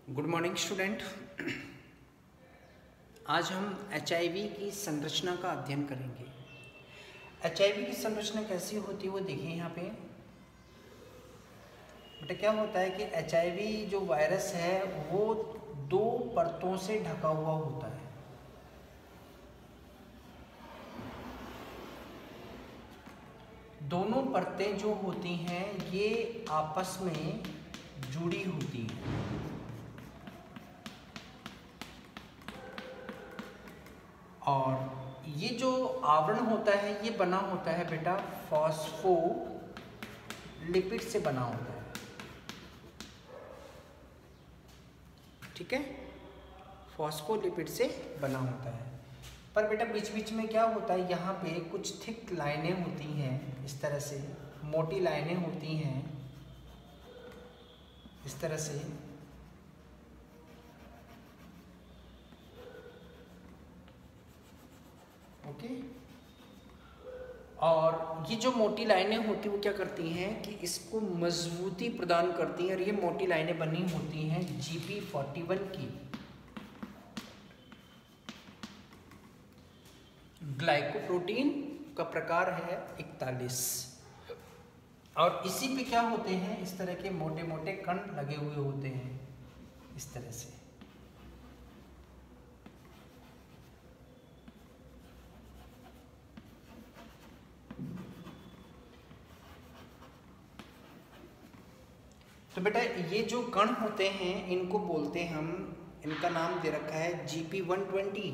Good morning student. आज हम HIV की संरचना का अध्ययन करेंगे। HIV की संरचना कैसी होती है वो देखिए यहाँ पे। बेटा क्या होता है कि HIV जो वायरस है वो दो परतों से ढका हुआ होता है। दोनों परतें जो होती हैं ये आपस में जुड़ी होती हैं। और ये जो आवरण होता है ये बना होता है बेटा फॉस्फोलिपिड से बना होता है। ठीक है, फॉस्फोलिपिड से बना होता है। पर बेटा बीच बीच में क्या होता है, यहाँ पे कुछ थिक लाइनें होती हैं, इस तरह से मोटी लाइनें होती हैं, इस तरह से। ओके, और ये जो मोटी लाइनें होती हैं वो क्या करती हैं कि इसको मजबूती प्रदान करती हैं। और ये मोटी लाइनें बनी होती हैं GP41 की, ग्लाइकोप्रोटीन का प्रकार है 41। और इसी पे क्या होते हैं, इस तरह के मोटे मोटे कण लगे हुए होते हैं, इस तरह से। तो बेटा ये जो कण होते हैं इनको बोलते हैं हम, इनका नाम दे रखा है GP120।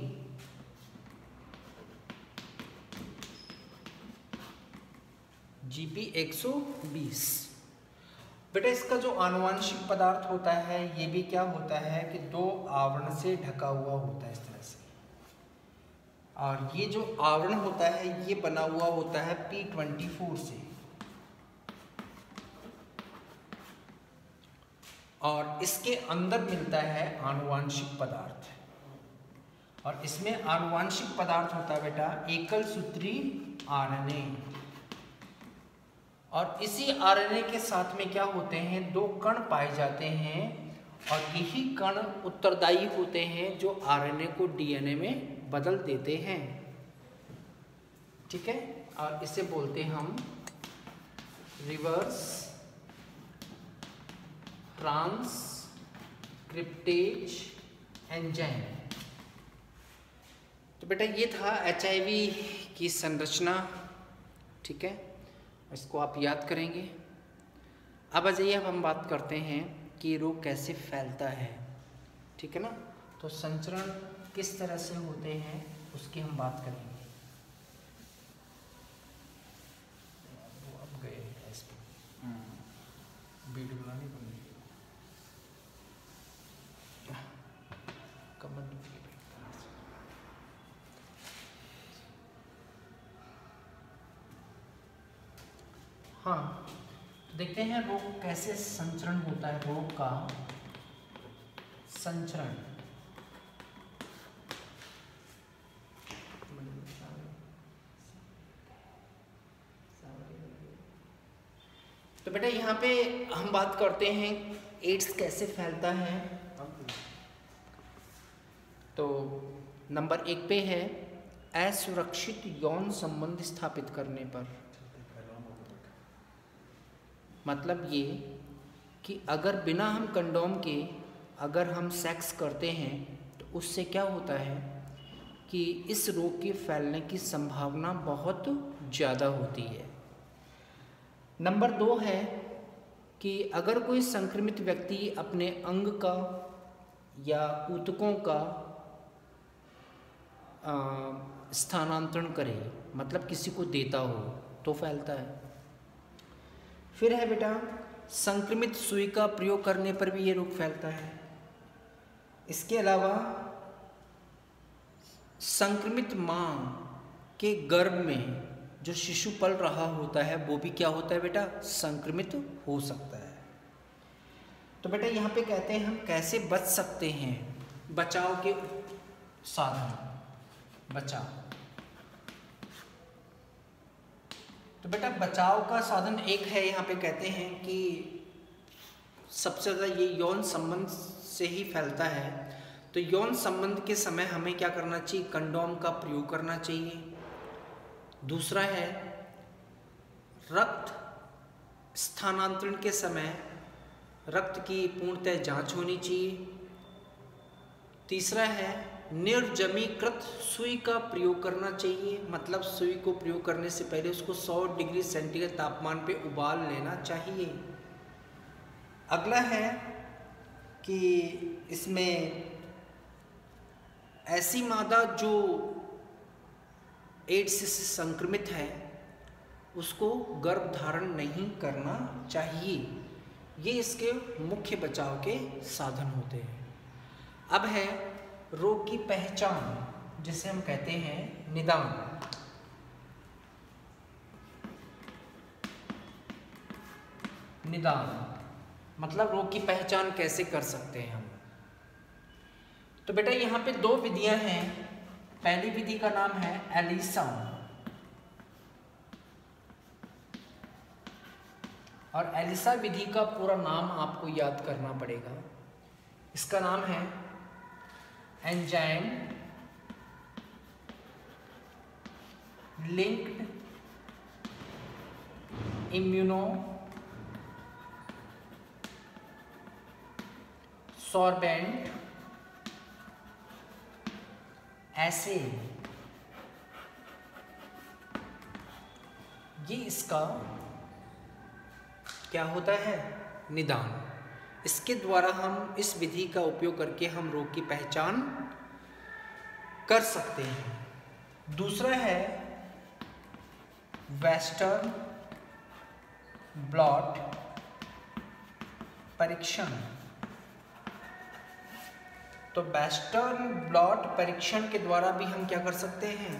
GP120। बेटा इसका जो आनुवंशिक पदार्थ होता है ये भी क्या होता है कि दो आवरण से ढका हुआ होता है, इस तरह से। और ये जो आवरण होता है ये बना हुआ होता है P24 से। और इसके अंदर मिलता है आनुवंशिक पदार्थ। और इसमें आनुवंशिक पदार्थ होता है बेटा एकल सूत्री RNA। और इसी RNA के साथ में क्या होते हैं, दो कण पाए जाते हैं। और यही कण उत्तरदायी होते हैं जो RNA को DNA में बदल देते हैं। ठीक है, और इसे बोलते हम रिवर्स ट्रांसक्रिप्टेज एंजाइम। तो बेटा ये था HIV की संरचना। ठीक है, इसको आप याद करेंगे। अब आ जाइए, अब हम बात करते हैं कि रोग कैसे फैलता है। ठीक है ना, तो संचरण किस तरह से होते हैं उसकी हम बात करेंगे। वो अब गए इस पर वीडियो बनानी पड़ेगी। हाँ, तो देखते हैं रोग कैसे संचरण होता है। रोग का संचरण तो बेटा यहाँ पे हम बात करते हैं एड्स कैसे फैलता है। तो नंबर 1 पे है असुरक्षित यौन संबंध स्थापित करने पर। मतलब ये कि अगर बिना हम कंडोम के अगर हम सेक्स करते हैं तो उससे क्या होता है कि इस रोग के फैलने की संभावना बहुत ज़्यादा होती है। नंबर 2 है कि अगर कोई संक्रमित व्यक्ति अपने अंग का या ऊतकों का स्थानांतरण करे, मतलब किसी को देता हो, तो फैलता है। फिर है बेटा संक्रमित सुई का प्रयोग करने पर भी ये रोग फैलता है। इसके अलावा संक्रमित मां के गर्भ में जो शिशु पल रहा होता है वो भी क्या होता है बेटा, संक्रमित हो सकता है। तो बेटा यहाँ पे कहते हैं हम कैसे बच सकते हैं, बचाव के साधन। बचाव, तो बेटा बचाव का साधन एक है, यहाँ पे कहते हैं कि सबसे ज़्यादा ये यौन संबंध से ही फैलता है। तो यौन संबंध के समय हमें क्या करना चाहिए? कंडोम का प्रयोग करना चाहिए। दूसरा है रक्त स्थानांतरण के समय रक्त की पूर्णतः जांच होनी चाहिए। तीसरा है निर्जमीकृत सुई का प्रयोग करना चाहिए, मतलब सुई को प्रयोग करने से पहले उसको 100 डिग्री सेंटीग्रेड तापमान पे उबाल लेना चाहिए। अगला है कि इसमें ऐसी मादा जो एड्स से संक्रमित है उसको गर्भ धारण नहीं करना चाहिए। ये इसके मुख्य बचाव के साधन होते हैं। अब है रोग की पहचान, जिसे हम कहते हैं निदान। निदान मतलब रोग की पहचान कैसे कर सकते हैं हम। तो बेटा यहाँ पे 2 विधियां हैं। पहली विधि का नाम है एलिसा और एलिसा विधि का पूरा नाम आपको याद करना पड़ेगा। इसका नाम है एंजाइम लिंक्ड इम्यूनो सॉर्बेंट ऐसे। ये इसका क्या होता है? निदान। इसके द्वारा हम इस विधि का उपयोग करके हम रोग की पहचान कर सकते हैं। दूसरा है वेस्टर्न ब्लॉट परीक्षण। तो वेस्टर्न ब्लॉट परीक्षण के द्वारा भी हम क्या कर सकते हैं?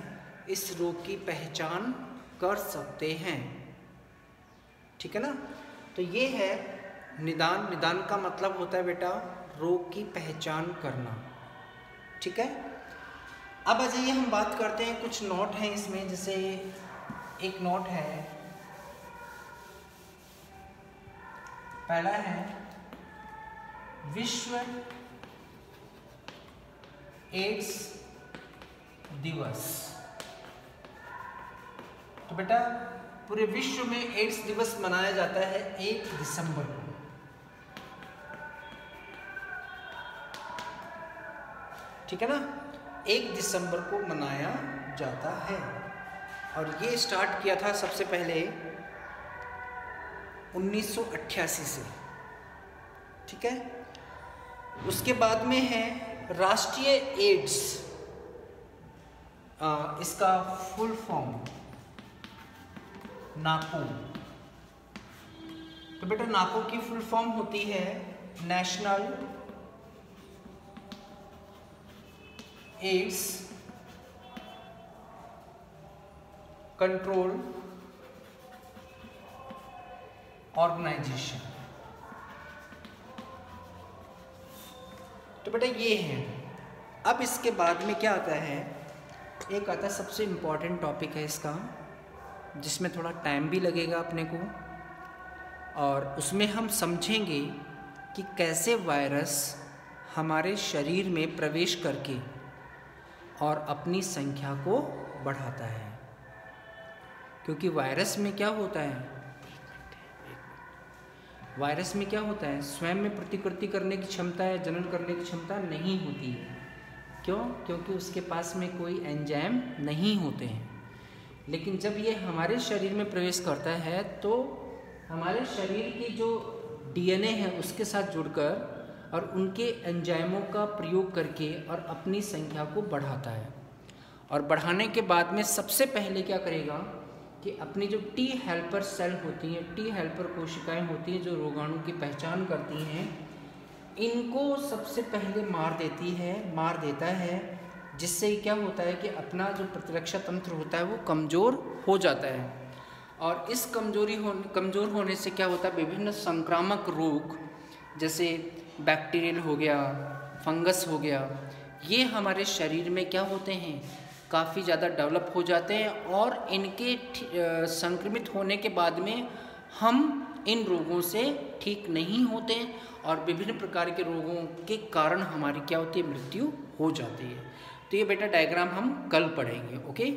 इस रोग की पहचान कर सकते हैं। ठीक है ना? तो ये है निदान। निदान का मतलब होता है बेटा रोग की पहचान करना। ठीक है। अब आ जाइए हम बात करते हैं, कुछ नोट हैं इसमें। जैसे एक नोट है, पहला है विश्व एड्स दिवस। तो बेटा पूरे विश्व में एड्स दिवस मनाया जाता है 1 दिसंबर को। ठीक है ना? 1 दिसंबर को मनाया जाता है और ये स्टार्ट किया था सबसे पहले 1988 से। ठीक है। उसके बाद में है राष्ट्रीय एड्स, इसका फुल फॉर्म नाको। तो बेटा नाको की फुल फॉर्म होती है नेशनल एड्स कंट्रोल ऑर्गेनाइजेशन। तो बेटा ये है। अब इसके बाद में क्या आता है? एक आता है सबसे इम्पोर्टेंट टॉपिक है इसका, जिसमें थोड़ा टाइम भी लगेगा अपने को, और उसमें हम समझेंगे कि कैसे वायरस हमारे शरीर में प्रवेश करके और अपनी संख्या को बढ़ाता है। क्योंकि वायरस में क्या होता है? वायरस में क्या होता है? स्वयं में प्रतिकृति करने की क्षमता या जनन करने की क्षमता नहीं होती है। क्यों? क्योंकि उसके पास में कोई एंजाइम नहीं होते हैं। लेकिन जब ये हमारे शरीर में प्रवेश करता है तो हमारे शरीर की जो डीएनए है उसके साथ जुड़कर और उनके एंजाइमों का प्रयोग करके और अपनी संख्या को बढ़ाता है। और बढ़ाने के बाद में सबसे पहले क्या करेगा कि अपनी जो टी हेल्पर सेल होती हैं, टी हेल्पर कोशिकाएं होती हैं जो रोगाणु की पहचान करती हैं, इनको सबसे पहले मार देता है, जिससे क्या होता है कि अपना जो प्रतिरक्षा तंत्र होता है वो कमज़ोर हो जाता है। और इस कमज़ोर होने से क्या होता है? विभिन्न संक्रामक रोग जैसे बैक्टीरियल हो गया, फंगस हो गया, ये हमारे शरीर में क्या होते हैं? काफ़ी ज़्यादा डेवलप हो जाते हैं और इनके संक्रमित होने के बाद में हम इन रोगों से ठीक नहीं होते और विभिन्न प्रकार के रोगों के कारण हमारी क्या होती है, मृत्यु हो जाती है। तो ये बेटा डायग्राम हम कल पढ़ेंगे। ओके।